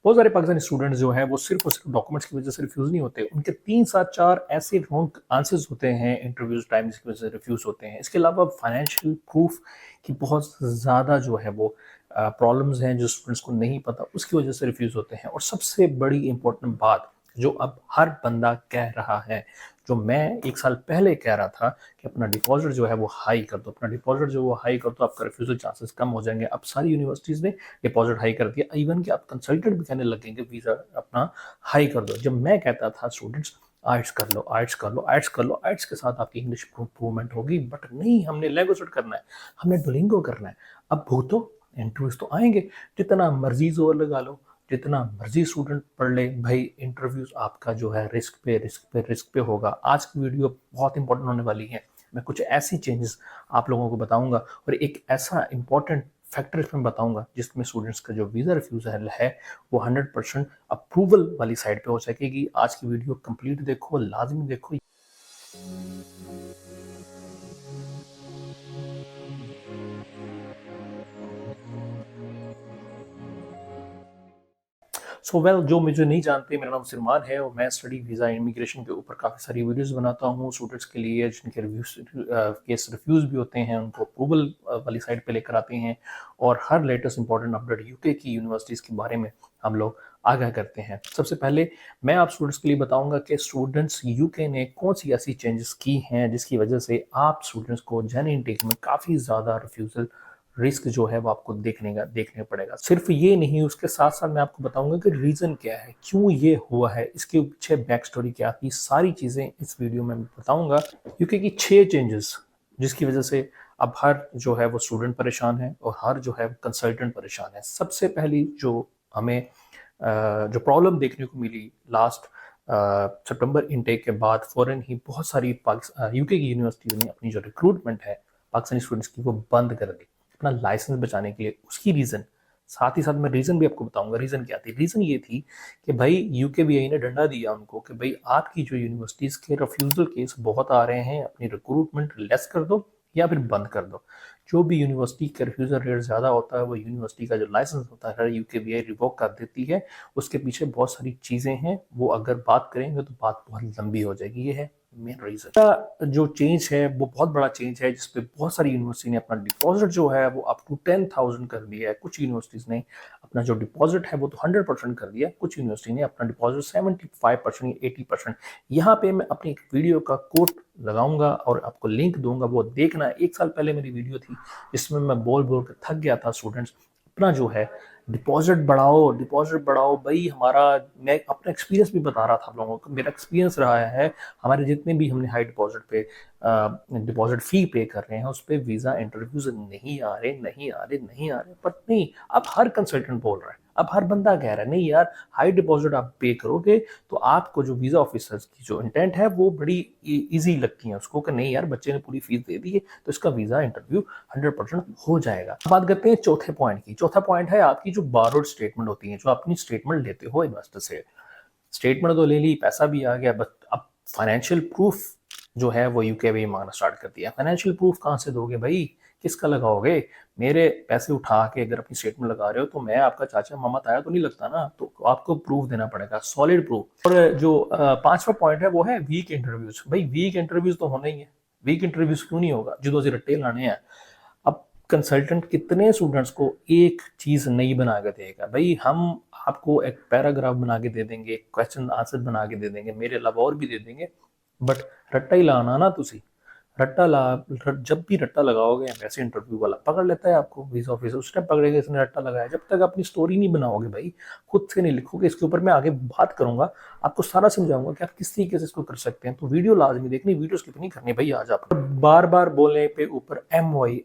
बहुत सारे पाकिस्तानी स्टूडेंट्स जो हैं वो सिर्फ और सिर्फ डॉक्यूमेंट्स की वजह से रिफ्यूज़ नहीं होते, उनके 3 7 4 ऐसे रॉन्ग आंसर्स होते हैं इंटरव्यूज़ टाइम जिसकी वजह से रिफ्यूज़ होते हैं। इसके अलावा फाइनेंशियल प्रूफ की बहुत ज़्यादा जो है वो प्रॉब्लम्स हैं जो स्टूडेंट्स को नहीं पता, उसकी वजह से रिफ्यूज़ होते हैं। और सबसे बड़ी इंपॉर्टेंट बात जो अब हर बंदा कह रहा है, जो मैं 1 साल पहले कह रहा था कि अपना डिपॉज़िट जो है वो हाई कर दो, अपना डिपॉज़िट जो वो हाई कर दो, आपका रिफ्यूज़ल चांसेस कम हो जाएँगे। अब सारी यूनिवर्सिटीज़ ने डिपॉज़िट हाई कर दिया, इवन कि आप कंसल्टेंट भी कहने लगेंगे वीज़ा अपना हाई कर दो। जब मैं कहता था स्टूडेंट्स आर्ट्स कर लो, आर्ट्स कर लो, आर्ट्स कर लो, आर्ट्स के साथ आपकी इंग्लिश इम्प्रूवमेंट होगी, बट नहीं, हमने लैंग्वेज सेट करना है, हमने डुओलिंगो करना है। अब भूतो इंटरव्यूज़ तो आएँगे, जितना मर्ज़ी ज़ोर लगा लो, जितना मर्ज़ी स्टूडेंट पढ़ ले, भाई इंटरव्यूज़ आपका जो है रिस्क पे, रिस्क पे, रिस्क पे होगा। आज की वीडियो बहुत इंपॉर्टेंट होने वाली है। मैं कुछ ऐसी चेंजेस आप लोगों को बताऊँगा और एक ऐसा इंपॉर्टेंट फैक्टर इसमें बताऊँगा जिसमें स्टूडेंट्स का जो वीज़ा रिफ्यूज़ल है वो 100% अप्रूवल वाली साइड पे हो सकेगी। आज की वीडियो कंप्लीट देखो, लाज़मी देखो। सो वेल, जो मुझे नहीं जानते, मेरा नाम सलमान है और मैं स्टडी वीज़ा इमिग्रेशन के ऊपर काफ़ी सारी वीडियोस बनाता हूँ स्टूडेंट्स के लिए, जिनके रिव्यूज केस रिफ्यूज़ भी होते हैं, उनको अप्रूवल वाली साइड पे लेकर आते हैं और हर लेटेस्ट इंपॉर्टेंट अपडेट यूके की यूनिवर्सिटीज़ के बारे में हम लोग आगाह करते हैं। सबसे पहले मैं आप स्टूडेंट्स के लिए बताऊंगा कि स्टूडेंट्स यूके ने कौन सी ऐसी चेंजेस की हैं जिसकी वजह से आप स्टूडेंट्स को जन इनटेक में काफ़ी ज़्यादा रिफ्यूज़ल रिस्क जो है वो आपको देखने पड़ेगा। सिर्फ ये नहीं, उसके साथ साथ मैं आपको बताऊंगा कि रीज़न क्या है, क्यों ये हुआ है, इसके पीछे बैक स्टोरी क्या थी, सारी चीज़ें इस वीडियो में बताऊंगा। यूके की 6 चेंजेस जिसकी वजह से अब हर जो है वो स्टूडेंट परेशान है और हर जो है कंसल्टेंट परेशान है। सबसे पहली जो हमें जो प्रॉब्लम देखने को मिली लास्ट सितंबर इनटेक के बाद, फौरन ही बहुत सारी यूके की यूनिवर्सिटियों ने अपनी जो रिक्रूटमेंट है पाकिस्तानी स्टूडेंट्स की वो बंद कर दी अपना लाइसेंस बचाने के लिए। उसकी रीज़न साथ ही साथ मैं रीज़न भी आपको बताऊंगा। रीज़न क्या थी? रीज़न ये थी कि भाई यूकेबीआई ने डंडा दिया उनको कि भाई आपकी जो यूनिवर्सिटीज़ के रिफ्यूज़ल केस बहुत आ रहे हैं, अपनी रिक्रूटमेंट लेस कर दो या फिर बंद कर दो। जो भी यूनिवर्सिटी का रिफ्यूज़ल रेट ज़्यादा होता है वो यूनिवर्सिटी का जो लाइसेंस होता है यूकेबीआई रिवोक कर देती है। उसके पीछे बहुत सारी चीज़ें हैं, वो अगर बात करेंगे तो बात बहुत लंबी हो जाएगी। ये है मेन रीजन। जो चेंज है वो बहुत बड़ा चेंज है जिसपे बहुत सारी यूनिवर्सिटी ने अपना डिपॉजिट जो है वो अप टू 10,000 कर दिया है। कुछ यूनिवर्सिटीज ने अपना जो डिपॉजिट है वो तो 100% कर दिया, कुछ यूनिवर्सिटी ने अपना डिपॉजिट 75% या 80%। यहाँ पे मैं अपनी एक वीडियो का कोट लगाऊंगा और आपको लिंक दूंगा, वो देखना। 1 साल पहले मेरी वीडियो थी जिसमें मैं बोल बोल के थक गया था स्टूडेंट्स अपना जो है डिपॉजिट बढ़ाओ, डिपॉजिट बढ़ाओ। भाई हमारा, मैं अपना एक्सपीरियंस भी बता रहा था आप लोगों को, मेरा एक्सपीरियंस रहा है हमारे जितने भी हमने हाई डिपॉजिट पे डिपॉजिट फी पे कर रहे हैं उस पर वीज़ा इंटरव्यूज नहीं आ रहे, नहीं आ रहे, नहीं आ रहे। बट नहीं, अब हर कंसल्टेंट बोल रहा है, अब हर बंदा कह रहा है नहीं यार, हाई डिपॉजिट आप पे करोगे तो आपको जो वीज़ा ऑफिसर्स की जो इंटेंट है वो बड़ी ईजी लगती है उसको कि नहीं यार, बच्चे ने पूरी फीस दे दी है तो इसका वीज़ा इंटरव्यू 100% हो जाएगा। बात करते हैं चौथे पॉइंट की। चौथा पॉइंट है आपकी जो बारोड स्टेटमेंट होती है, जो अपनी स्टेटमेंट लेते हो इन्वेस्टर से। स्टेटमेंट तो ले ली, पैसा भी आ गया, बट अब फाइनेंशियल प्रूफ जो है वो यूके मांगना स्टार्ट कर दिया। फाइनेंशियल प्रूफ कहाँ से दोगे भाई, किसका लगाओगे? मेरे पैसे उठा के अगर अपनी स्टेटमेंट लगा रहे हो तो मैं आपका चाचा मामा ताया तो नहीं लगता ना, तो आपको प्रूफ देना पड़ेगा, सॉलिड प्रूफ। और जो 5वां पॉइंट है वो है वीक इंटरव्यूज। भाई वीक इंटरव्यूज तो होना ही है, वीक इंटरव्यूज क्यों नहीं होगा, जो 2 रट्टे लाने हैं। अब कंसल्टेंट कितने स्टूडेंट्स को एक चीज नहीं बना के देगा? भाई हम आपको एक पैराग्राफ बना के दे देंगे, क्वेश्चन आंसर बना के दे देंगे, मेरे अलावा और भी दे देंगे, बट रट्टा ही लाना ना तुसी। जब भी रट्टा लगाओगे, वैसे इंटरव्यू वाला पकड़ लेता है आपको, वीजा ऑफिसर उस टाइम पकड़ेगा इसने रट्टा लगाया। जब तक अपनी स्टोरी नहीं बनाओगे भाई, खुद से नहीं लिखोगे, इसके ऊपर मैं आगे बात करूंगा, आपको सारा समझाऊंगा कि आप किस तरीके से इसको कर सकते हैं। तो वीडियो लाजमी देखनी, वीडियो स्किप नहीं करनी भाई। आज आप बार बार बोलने पे ऊपर एम वाई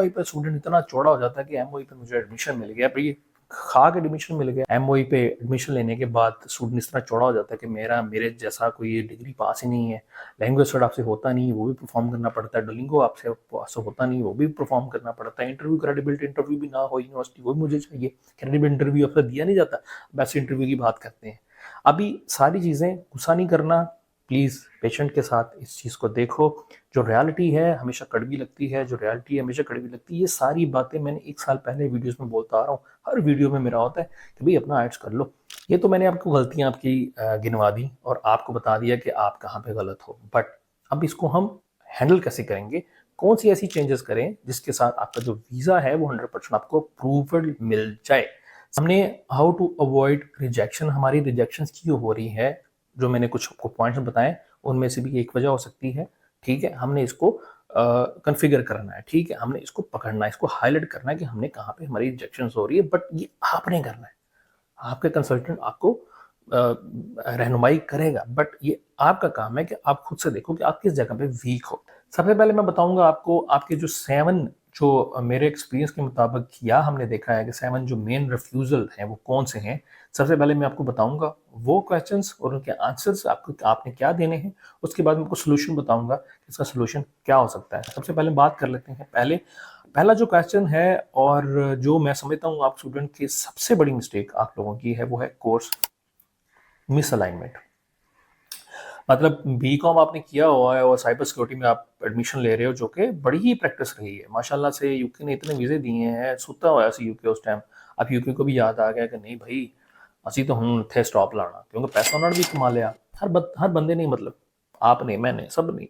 पे स्टूडेंट इतना चौड़ा हो जाता है कि एम वाई पे मुझे एडमिशन मिल गया भाई, खा के एडमिशन मिल गया। एमओई पे एडमिशन लेने के बाद स्टूडेंट इस तरह चौड़ा हो जाता है कि मेरे जैसा कोई डिग्री पास ही नहीं है। लैंग्वेज स्टडी आपसे होता नहीं, वो भी परफॉर्म करना पड़ता है। डुओलिंगो आपसे पास होता नहीं, वो भी परफॉर्म करना पड़ता है। इंटरव्यू, क्रेडिबिलिटी इंटरव्यू भी ना हो यूनिवर्सिटी, वो भी मुझे चाहिए। क्रेडिबिलिटी इंटरव्यू आपसे दिया नहीं जाता, वैसे इंटरव्यू की बात करते हैं। अभी सारी चीज़ें गुस्सा नहीं करना, प्लीज़ पेशेंट के साथ इस चीज़ को देखो। जो रियलिटी है हमेशा कड़वी लगती है, जो रियलिटी है हमेशा कड़वी लगती है। ये सारी बातें मैंने 1 साल पहले वीडियोस में बोलता आ रहा हूँ, हर वीडियो में मेरा होता है कि भाई अपना आइट्स कर लो। ये तो मैंने आपको गलतियां आपकी गिनवा दी और आपको बता दिया कि आप कहाँ पे गलत हो, बट अब इसको हम हैंडल कैसे करेंगे, कौन सी ऐसी चेंजेस करें जिसके साथ आपका जो वीज़ा है वो 100% आपको अप्रूवल मिल जाए। हमने हाउ टू अवॉइड रिजेक्शन, हमारी रिजेक्शन क्यों हो रही है, जो मैंने कुछ आपको पॉइंट्स बताए उनमें से भी एक वजह हो सकती है। ठीक है, हमने इसको कॉन्फ़िगर करना है, ठीक है, हमने इसको पकड़ना है, इसको हाईलाइट करना है कि हमने कहाँ पे हमारी रिजेक्शन हो रही है, बट ये आपने करना है। आपके कंसल्टेंट आपको रहनुमाई करेगा, बट ये आपका काम है कि आप खुद से देखो कि आप किस जगह पे वीक हो। सबसे पहले मैं बताऊंगा आपको आपके जो 7 जो मेरे एक्सपीरियंस के मुताबिक या हमने देखा है कि 7 जो मेन रिफ्यूजल हैं वो कौन से हैं। सबसे पहले मैं आपको बताऊंगा वो क्वेश्चंस और उनके आंसर्स आपको आपने क्या देने हैं। उसके बाद मैं आपको सोल्यूशन बताऊंगा कि इसका सोल्यूशन क्या हो सकता है। सबसे पहले बात कर लेते हैं पहला जो क्वेश्चन है और जो मैं समझता हूँ आप स्टूडेंट की सबसे बड़ी मिस्टेक आप लोगों की है, वो है कोर्स मिसअलाइनमेंट। मतलब बीकॉम आपने किया हुआ है और साइबर सिक्योरिटी में आप एडमिशन ले रहे हो, जो कि बड़ी ही प्रैक्टिस रही है माशाल्लाह से। यूके ने इतने वीज़े दिए हैं, सुता हुआ सी यूके उस टाइम। अब यूके को भी याद आ गया कि नहीं भाई असी तो हूँ थे स्टॉप लाना, क्योंकि पैसा उन्होंने भी कमा लिया। हर बंदे नहीं, मतलब आपने, मैंने, सब नहीं।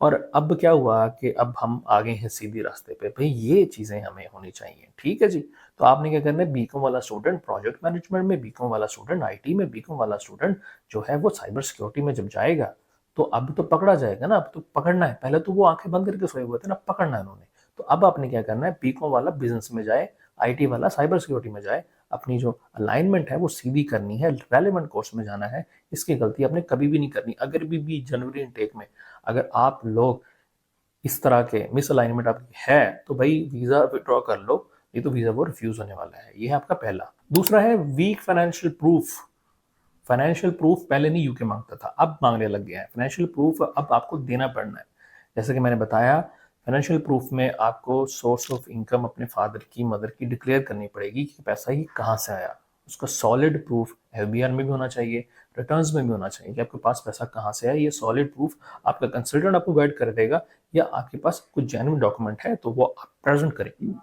और अब क्या हुआ कि अब हम आ गए हैं सीधे रास्ते पे, भाई ये चीज़ें हमें होनी चाहिए, ठीक है जी। तो आपने क्या करना है, बीकॉम वाला स्टूडेंट प्रोजेक्ट मैनेजमेंट में, बीकॉम वाला स्टूडेंट आईटी में, बीकॉम वाला स्टूडेंट जो है वो साइबर सिक्योरिटी में जब जाएगा तो अब तो पकड़ा जाएगा ना, अब तो पकड़ना है। पहले तो वो आंखें बंद करके सोए हुए थे ना, पकड़ना है उन्होंने। तो अब आपने क्या करना है, बीकॉम वाला बिजनेस में जाए, आईटी वाला साइबर सिक्योरिटी में जाए, अपनी जो अलाइनमेंट है वो सीधी करनी है, रेलेवेंट कोर्स में जाना है। इसकी गलती आपने कभी भी नहीं करनी। अगर भी जनवरी इनटेक में अगर आप लोग इस तरह के मिसअलाइनमेंट आपकी है तो भाई वीजा विड्रॉ कर लो, नहीं तो वीजा वो रिफ्यूज होने वाला है। ये है आपका पहला। दूसरा है weak financial proof. Financial proof पहले नहीं यूके मांगता था, अब मांगने लग गया है। फाइनेंशियल प्रूफ अब आपको देना पड़ना है। जैसे कि मैंने बताया, फाइनेंशियल प्रूफ में आपको सोर्स ऑफ इनकम अपने फादर की मदर की डिक्लेयर करनी पड़ेगी कि पैसा ही कहाँ से आया। उसका सॉलिड प्रूफ एफबीआर में भी होना चाहिए, रिटर्न्स में भी होना चाहिए कि आपके पास पैसा कहाँ से आया। ये सॉलिड प्रूफ आपका कंसल्टेंट आपको गाइड कर देगा, या आपके पास कुछ जेन्युइन डॉक्यूमेंट है तो वो आप प्रेजेंट करेंगे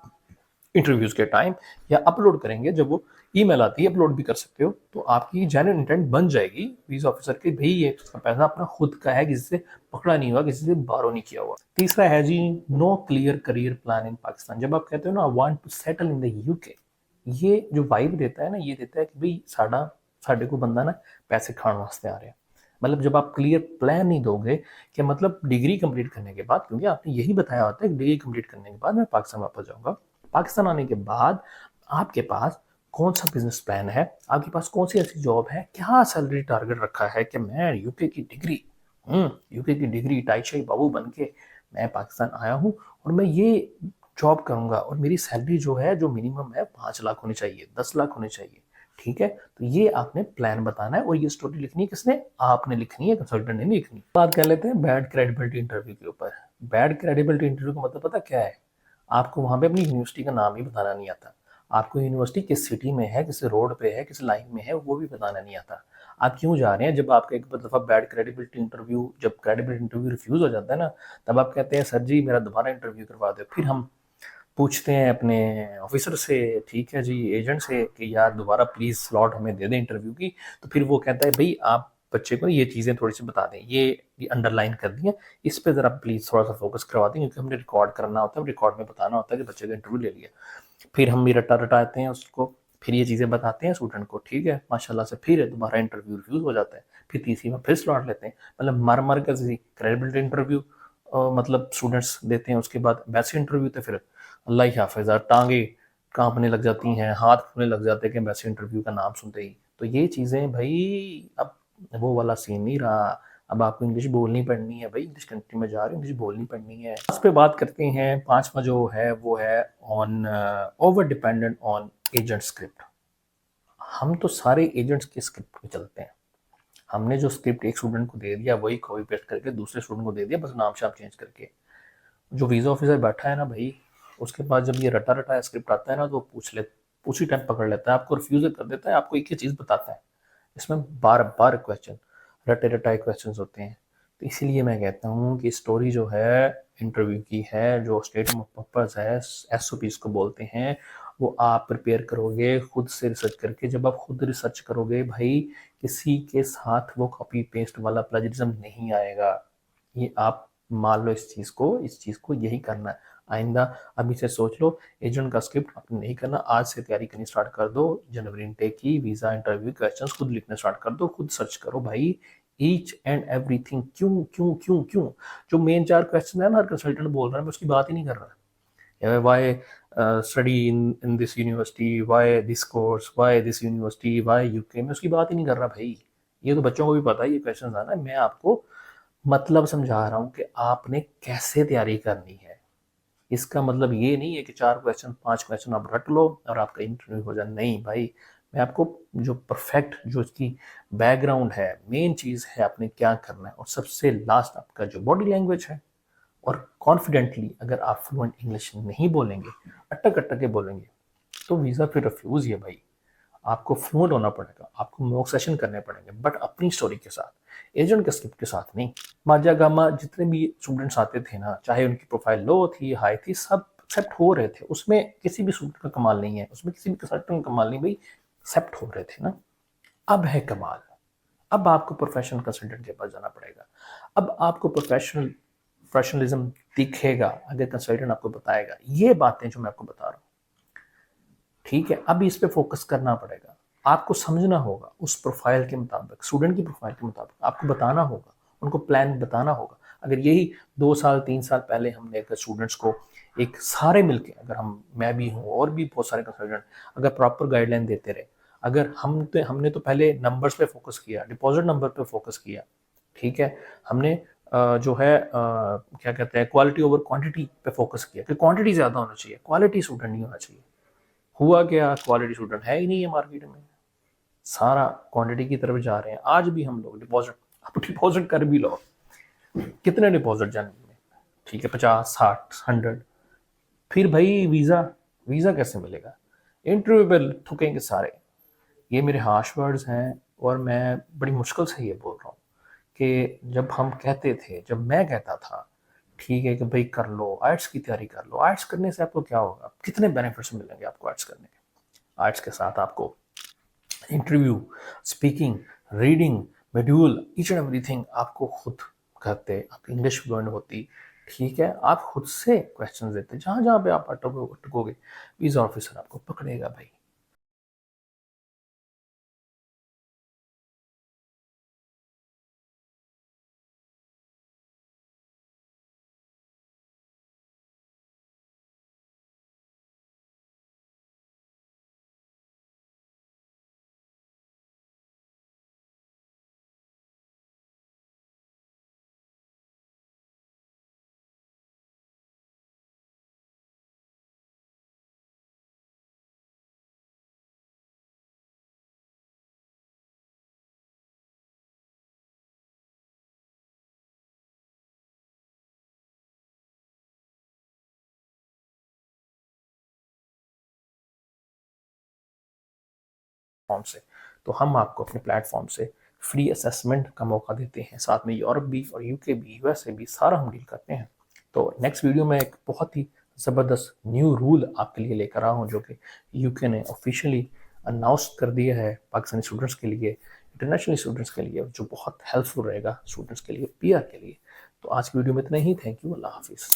इंटरव्यूज के टाइम, या अपलोड करेंगे जब वो ईमेल आती है, अपलोड भी कर सकते हो। तो आपकी जेन्युइन इंटेंट बन जाएगी वीजा ऑफिसर की, भाई ये पैसा अपना खुद का है, किसी से पकड़ा नहीं हुआ, किसी से बारो नहीं किया हुआ। तीसरा है जी, no clear career plan in Pakistan. जब आप कहते हो ना I want to settle in the UK, ये जो वाइब देता है ना, ये देता है कि भाई साडे को बंदा ना पैसे खाने वास्ते आ रहा है। मतलब जब आप क्लियर प्लान नहीं दोगे कि मतलब डिग्री कंप्लीट करने के बाद, क्योंकि आपने यही बताया होता है कि डिग्री कंप्लीट करने के बाद मैं पाकिस्तान वापस जाऊंगा, पाकिस्तान आने के बाद आपके पास कौन सा बिजनेस प्लान है, आपके पास कौन सी ऐसी जॉब है, क्या सैलरी टारगेट रखा है कि मैं यूके की डिग्री टाई शाई बाबू बन के मैं पाकिस्तान आया हूँ और मैं ये जॉब करूंगा और मेरी सैलरी जो है जो मिनिमम है 5 लाख होनी चाहिए, 10 लाख होनी चाहिए। ठीक है, तो ये आपने प्लान बताना है और ये स्टोरी लिखनी है किसने, आपने लिखनी है, कंसल्टेंट ने नहीं लिखनी। बात कर लेते हैं बैड क्रेडिबिलिटी इंटरव्यू के ऊपर। बैड क्रेडिबिलिटी इंटरव्यू का मतलब पता क्या है, आपको वहां पे अपनी यूनिवर्सिटी का नाम ही बताना नहीं आता, आपको यूनिवर्सिटी किस सिटी में है, किस रोड पे है, किस लाइन में है, वो भी बताना नहीं आता। आप क्यों जा रहे हैं, जब आपका एक दफा बैड क्रेडिबिलिटी इंटरव्यू, जब क्रेडिबिलिटी इंटरव्यू रिफ्यूज हो जाता है ना, तब आप कहते हैं सर जी मेरा दोबारा इंटरव्यू करवा दो। फिर हम पूछते हैं अपने ऑफिसर से, ठीक है जी, एजेंट से, कि यार दोबारा प्लीज स्लॉट हमें दे दें इंटरव्यू की। तो फिर वो कहता है भाई आप बच्चे को ये चीज़ें थोड़ी सी बता दें, ये अंडरलाइन कर दी है, इस पे ज़रा प्लीज़ थोड़ा सा फोकस करवा दें, क्योंकि हमने रिकॉर्ड करना होता है, रिकॉर्ड में बताना होता है कि बच्चे का इंटरव्यू ले लिया। फिर हम भी रटाते हैं उसको, फिर ये चीज़ें बताते हैं स्टूडेंट को, ठीक है, माशाल्लाह से फिर दोबारा इंटरव्यू रिफ्यूज़ हो जाता है, फिर तीसरी में फिर स्लॉट लेते हैं। मतलब मर कर क्रेडिबिलिटी इंटरव्यू मतलब स्टूडेंट्स देते हैं। उसके बाद वैसे इंटरव्यू तो फिर अल्लाह ही हाफिज़, टांगे कांपने लग जाती हैं, हाथ फूलने लग जाते हैं कि वैसे इंटरव्यू का नाम सुनते ही। तो ये चीज़ें भाई अब वो वाला सीन नहीं रहा। अब आपको इंग्लिश बोलनी पड़नी है भाई, इंग्लिश कंट्री में जा रहे हो, इंग्लिश बोलनी पड़नी है। उस पर बात करते हैं। पांचवा जो है वो है on over dependent on agent script. हम तो सारे एजेंट्स के स्क्रिप्ट पे चलते हैं। हमने जो स्क्रिप्ट एक स्टूडेंट को दे दिया वही कॉपी पेस्ट करके दूसरे स्टूडेंट को दे दिया, बस नाम शाम चेंज करके। जो वीज़ा ऑफिसर बैठा है ना भाई, उसके पास जब ये रटा रटा स्क्रिप्ट आता है ना, तो उसी टाइम पकड़ लेता है आपको, रिफ्यूज कर देता है, आपको एक ही चीज़ बताता है। इसमें बार बार क्वेश्चन, रटे रटाए क्वेश्चन होते हैं। तो इसीलिए मैं कहता हूँ कि स्टोरी जो है इंटरव्यू की है, जो स्टेटमेंट ऑफ पर्पस है, एसओपीज को बोलते हैं, वो आप प्रिपेयर करोगे खुद से रिसर्च करके। जब आप खुद रिसर्च करोगे भाई, किसी के साथ वो कॉपी पेस्ट वाला प्लेजरिज्म नहीं आएगा। ये आप मान लो इस चीज़ को यही करना है आइंदा। अभी से सोच लो, एजेंट का स्क्रिप्ट आपने नहीं करना, आज से तैयारी करनी स्टार्ट कर दो। जनवरी इनटेक की, वीज़ा, इंटरव्यू, क्वेश्चंस खुद लिखना स्टार्ट कर दो, खुद सर्च करो भाई ईच एंड एवरीथिंग। क्यों क्यों क्यों क्यों? जो मेन 4 क्वेश्चन है ना, हर कंसल्टेंट बोल रहा है, मैं उसकी बात ही नहीं कर रहा। Why study in this university, why this course, why this university, why UK, मैं उसकी बात ही नहीं कर रहा भाई। ये तो बच्चों को भी पता है ये क्वेश्चन आना है। मैं आपको मतलब समझा रहा हूँ कि आपने कैसे तैयारी करनी है। इसका मतलब ये नहीं है कि 4 क्वेश्चन 5 क्वेश्चन आप रट लो और आपका इंटरव्यू हो जाए। नहीं भाई, मैं आपको जो परफेक्ट, जो इसकी बैकग्राउंड है, मेन चीज़ है आपने क्या करना है, और सबसे लास्ट आपका जो बॉडी लैंग्वेज है। और कॉन्फिडेंटली अगर आप फ्लुएंट इंग्लिश नहीं बोलेंगे, अटक अटक के बोलेंगे, तो वीज़ा फिर रिफ्यूज़ ही है भाई। आपको फ्लुएंट होना पड़ेगा, आपको मॉक सेशन करने पड़ेंगे, बट अपनी स्टोरी के साथ, एजेंट के स्क्रिप्ट के साथ नहीं। माजा गामा जितने भी स्टूडेंट्स आते थे ना, चाहे उनकी प्रोफाइल लो थी हाई थी, सब एक्सेप्ट हो रहे थे। उसमें किसी भी स्टूडेंट का कमाल नहीं है, उसमें किसी भी कंसल्टेंट का कमाल नहीं भाई, एक्सेप्ट हो रहे थे ना। अब है कमाल। अब आपको प्रोफेशनल कंसल्टेंट के पास जाना पड़ेगा। अब आपको प्रोफेशनलिज्म दिखेगा अगर कंसल्टेंट आपको बताएगा ये बातें जो मैं आपको बता रहा हूँ। ठीक है, अब इस पे फोकस करना पड़ेगा। आपको समझना होगा उस प्रोफाइल के मुताबिक, स्टूडेंट की प्रोफाइल के मुताबिक आपको बताना होगा, उनको प्लान बताना होगा। अगर यही 2 साल 3 साल पहले हमने अगर स्टूडेंट्स को एक सारे मिलके, अगर मैं भी हूँ और भी बहुत सारे कंसल्टेंट, अगर प्रॉपर गाइडलाइन देते रहे, अगर हमने तो पहले नंबर्स पे फोकस किया, डिपॉजिट नंबर पे फोकस किया, ठीक है। हमने जो है क्या कहते हैं, क्वालिटी ओवर क्वांटिटी पे फोकस किया कि क्वांटिटी ज़्यादा होना चाहिए, क्वालिटी स्टूडेंट नहीं होना चाहिए। हुआ क्या, क्वालिटी स्टूडेंट है ही नहीं है मार्केट में, सारा क्वांटिटी की तरफ जा रहे हैं। आज भी हम लोग डिपॉजिट, आप डिपॉजिट कर भी लो, कितने डिपॉजिट जनवरी में, ठीक है, 50 60 100, फिर भाई वीज़ा, वीज़ा कैसे मिलेगा? इंटरव्यू पे थुकेंगे सारे। ये मेरे हार्श वर्ड्स हैं और मैं बड़ी मुश्किल से ये बोल रहा हूँ कि जब हम कहते थे, जब मैं कहता था ठीक है कि भाई कर लो आर्ट्स की तैयारी कर लो, आर्ट्स करने से आपको क्या होगा, कितने बेनिफिट्स मिलेंगे आपको आर्ट्स करने के। आर्ट्स के साथ आपको interview, speaking, reading, module, each and everything आपको खुद करते, आपकी इंग्लिश फ्लुएंट होती, ठीक है। आप खुद से क्वेश्चन देते, जहाँ जहाँ पे आप अटकोगे वीज़ा ऑफिसर आपको पकड़ेगा भाई। फॉर्म से, तो हम आपको अपने प्लेटफॉर्म से फ्री असेसमेंट का मौका देते हैं। साथ में यूरोप भी और यूके भी, यूएसए भी, सारा हम डील करते हैं। तो नेक्स्ट वीडियो में एक बहुत ही ज़बरदस्त न्यू रूल आपके लिए लेकर आया हूँ, जो कि यूके ने ऑफिशियली अनाउंस कर दिया है पाकिस्तानी स्टूडेंट्स के लिए, इंटरनेशनल स्टूडेंट्स के लिए, जो बहुत हेल्पफुल रहेगा स्टूडेंट्स के लिए, पीआर के लिए। तो आज की वीडियो में इतना ही। थैंक यू, अल्लाह हाफिज़।